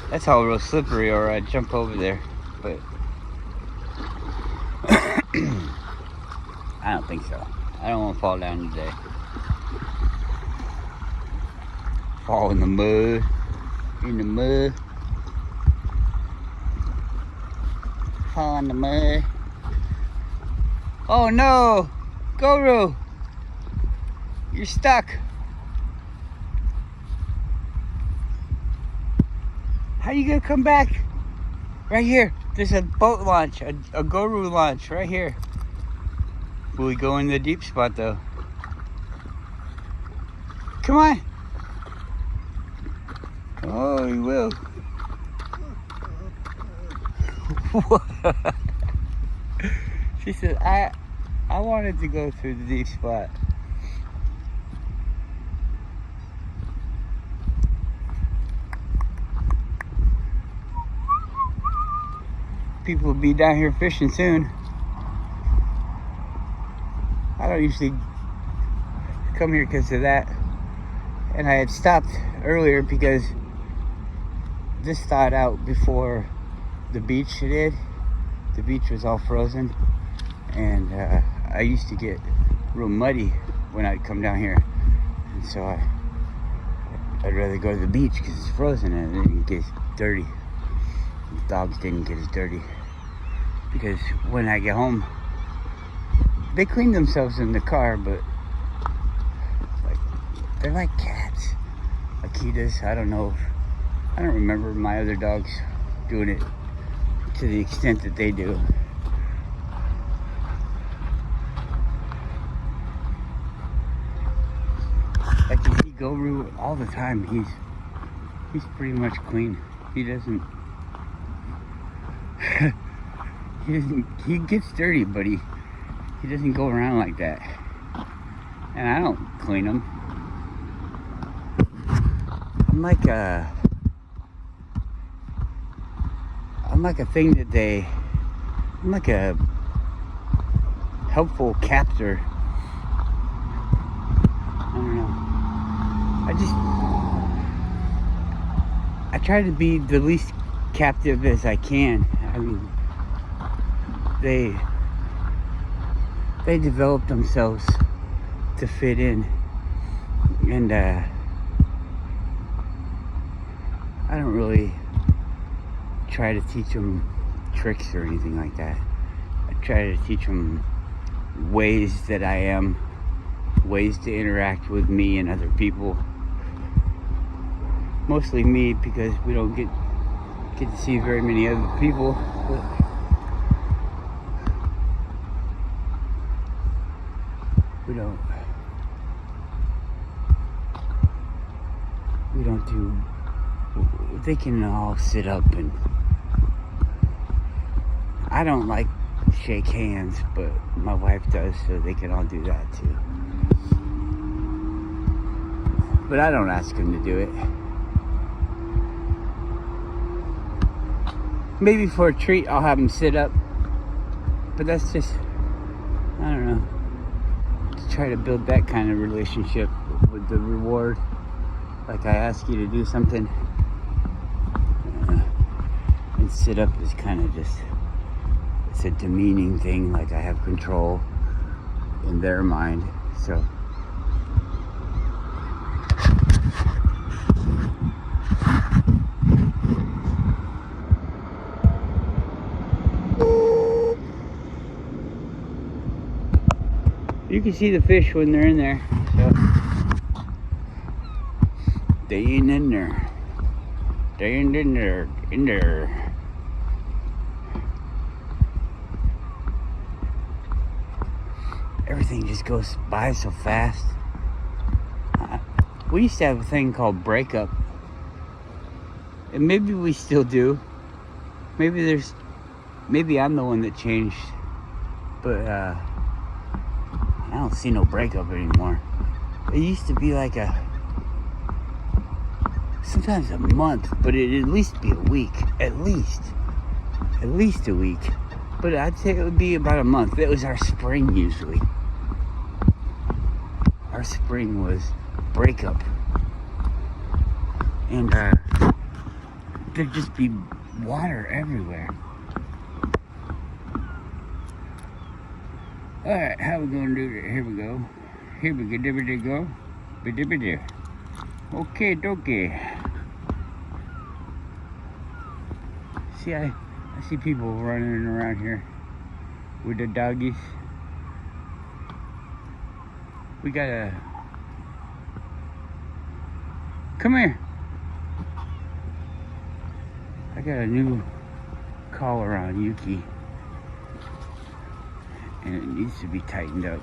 That's all real slippery, or I'd jump over there, but I don't think so. I don't want to fall down today. Fall in the mud. Fall in the mud. Oh no! Guru! You're stuck. How you gonna come back? Right here. There's a boat launch, a Guru launch right here. Will we go in the deep spot though? Come on. Oh, you will. What? She said, I wanted to go through the deep spot. People will be down here fishing soon. I don't usually come here because of that. And I had stopped earlier because this thawed out before the beach did. The beach was all frozen. And I used to get real muddy when I'd come down here. And so I'd rather go to the beach because it's frozen and it didn't get dirty. The dogs didn't get as dirty. Because when I get home, they clean themselves in the car, but they're like cats. Akitas, I don't know. I don't remember my other dogs doing it to the extent that they do. Like you see Guru all the time. He's pretty much clean. He doesn't. He gets dirty, but he doesn't go around like that. And I don't clean him. I'm like a thing that I'm like a helpful captor. I don't know. I try to be the least captive as I can. I mean, they develop themselves to fit in, and I don't really try to teach them tricks or anything like that. I try to teach them ways that I am, ways to interact with me and other people. Mostly me, because we don't get to see very many other people. But we don't do. They can all sit up, and I don't like shake hands, but my wife does, so they can all do that too. But I don't ask them to do it. Maybe for a treat I'll have them sit up, but that's just, I don't know, to try to build that kind of relationship with the reward. Like I ask you to do something, and sit up is kind of just, it's a demeaning thing, like I have control in their mind. So you can see the fish when they're in there. So they ain't in there. They ain't in there. Everything just goes by so fast. We used to have a thing called breakup, and maybe we still do. Maybe I'm the one that changed, but I don't see no breakup anymore. It used to be like sometimes a month, but it'd at least be a week. At least a week. But I'd say it would be about a month. That was our spring usually. Our spring was breakup. And there'd just be water everywhere. Alright, how we gonna do it? Here we go. Here we go. Okay, dokie. See, I see people running around here with the doggies. We gotta... Come here. I got a new collar on Yuki. And it needs to be tightened up.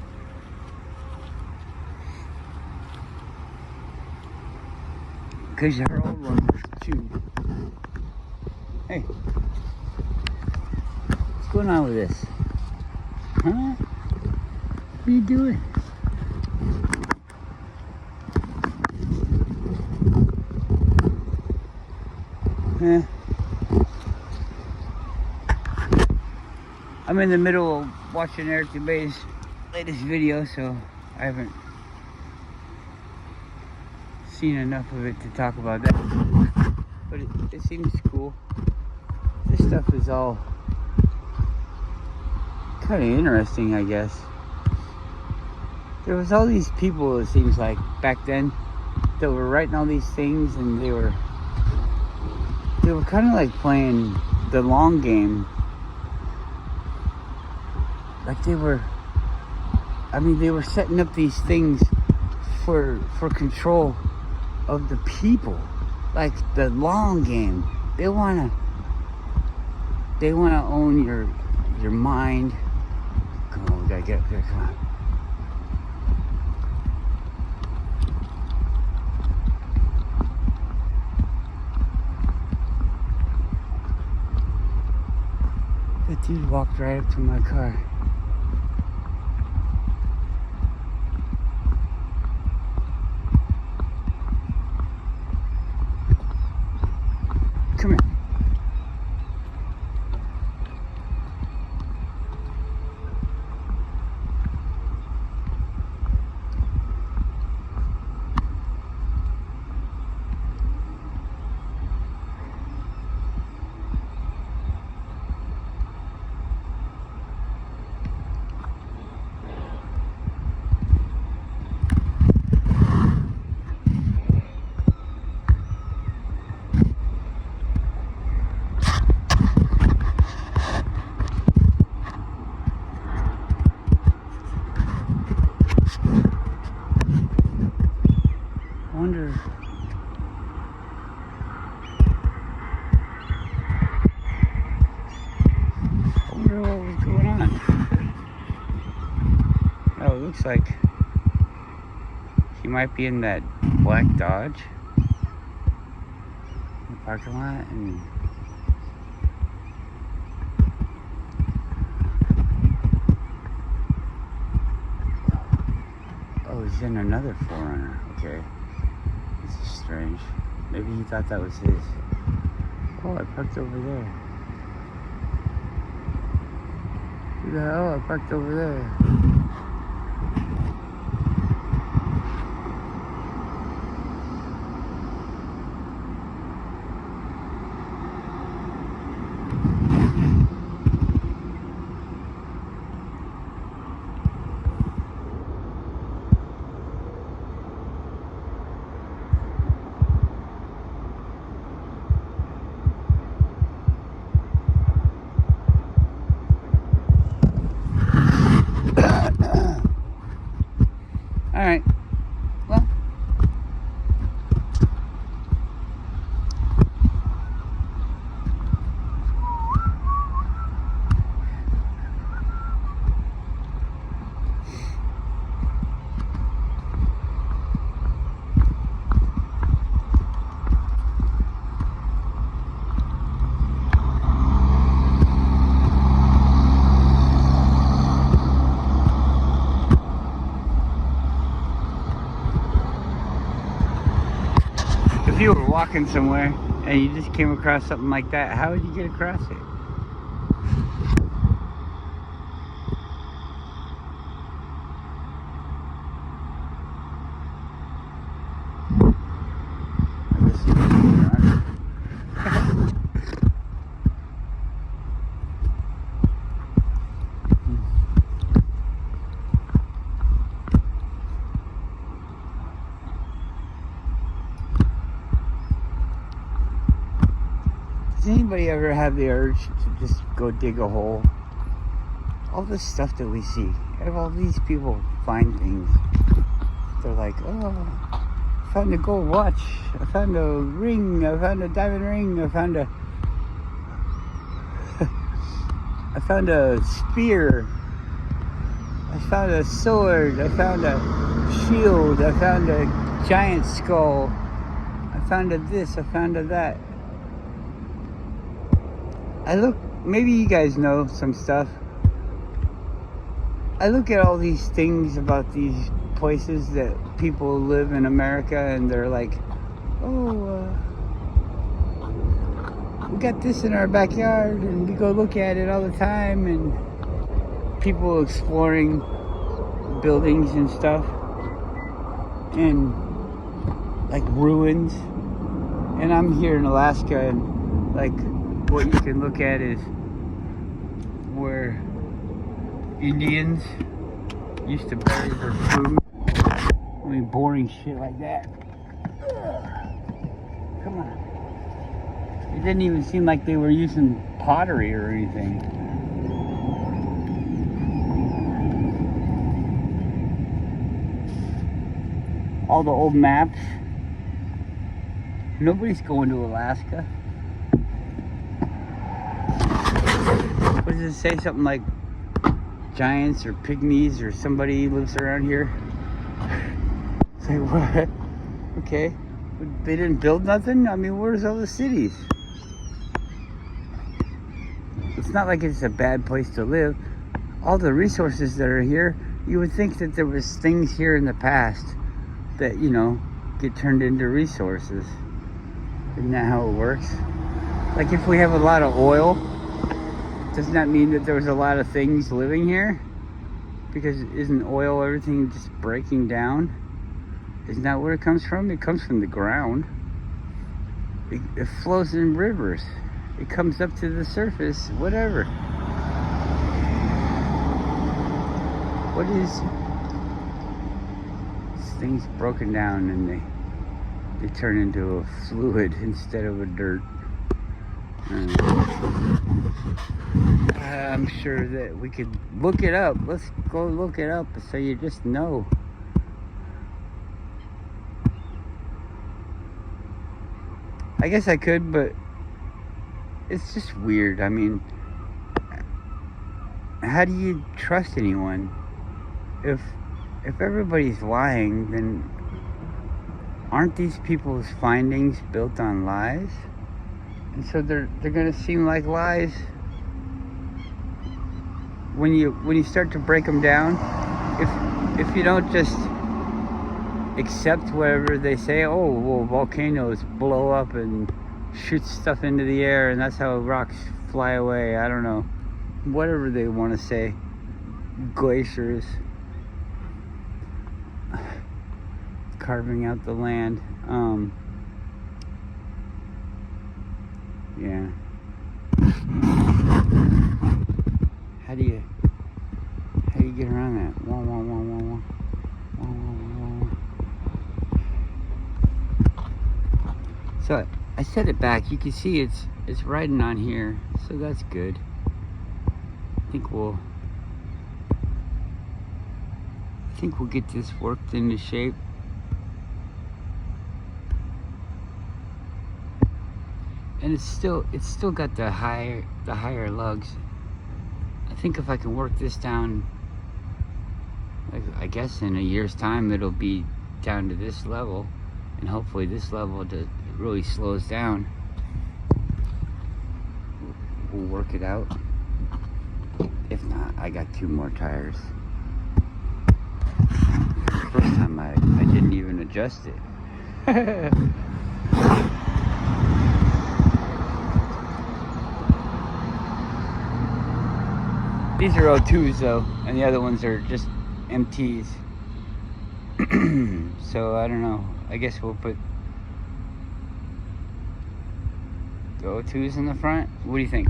Because her old one was too. Hey. What's going on with this? Huh? What are you doing? Huh? I'm in the middle of watching Eric DeBay's latest video, so I haven't seen enough of it to talk about that. But it seems cool. This stuff is all kind of interesting, I guess. There was all these people, it seems like, back then that were writing all these things, and they were kind of like playing the long game. Like they were setting up these things for control of the people. Like the long game. They wanna own your mind. Come on, we gotta get up there, come on. That dude walked right up to my car. Come here. I wonder what was going on. Oh, it looks like he might be in that black Dodge in the parking lot, and oh, he's in another 4Runner. Okay, this is strange. Maybe he thought that was his. Oh, I parked over there. Oh, I parked over there. walking somewhere and you just came across something like that, how would you get across it? Does anybody ever have the urge to just go dig a hole? All this stuff that we see, all these people find things. They're like, oh, I found a gold watch, I found a ring, I found a diamond ring, I found a spear, I found a sword, I found a shield, I found a giant skull, I found a this, I found a that. Maybe you guys know some stuff. I look at all these things about these places that people live in America, and they're like, oh, we got this in our backyard, and we go look at it all the time, and people exploring buildings and stuff, and like ruins. And I'm here in Alaska, and like, what you can look at is where Indians used to bury their food. I mean, boring shit like that. Come on. It didn't even seem like they were using pottery or anything. All the old maps. Nobody's going to Alaska. What does it say? Something like giants or pygmies or somebody lives around here? It's like, what? Okay. They didn't build nothing? I mean, where's all the cities? It's not like it's a bad place to live. All the resources that are here, you would think that there was things here in the past that, you know, get turned into resources. Isn't that how it works? Like if we have a lot of oil, doesn't that mean that there was a lot of things living here? Because isn't oil everything just breaking down? Isn't that where it comes from? It comes from the ground. It flows in rivers. It comes up to the surface, whatever. What is... This thing's broken down and they turn into a fluid instead of a dirt. I'm sure that we could look it up. Let's go look it up so you just know. I guess I could, but it's just weird. I mean, how do you trust anyone? If everybody's lying, then aren't these people's findings built on lies? And so they're gonna seem like lies when you start to break them down. If you don't just accept whatever they say, oh well, volcanoes blow up and shoot stuff into the air and that's how rocks fly away. I don't know, whatever they want to say. Glaciers carving out the land. Yeah. How do you get around that? Wah, wah, wah, wah, wah. Wah, wah, wah, wah. So I set it back. You can see it's riding on here, so that's good. I think we'll get this worked into shape. And it's still got the higher lugs. I think if I can work this down, I guess in a year's time it'll be down to this level, and hopefully this level really slows down. We'll work it out. If not, I got 2 more tires. First time I didn't even adjust it. These are O2s though, and the other ones are just MTs. So I don't know. I guess we'll put the O2s in the front. What do you think?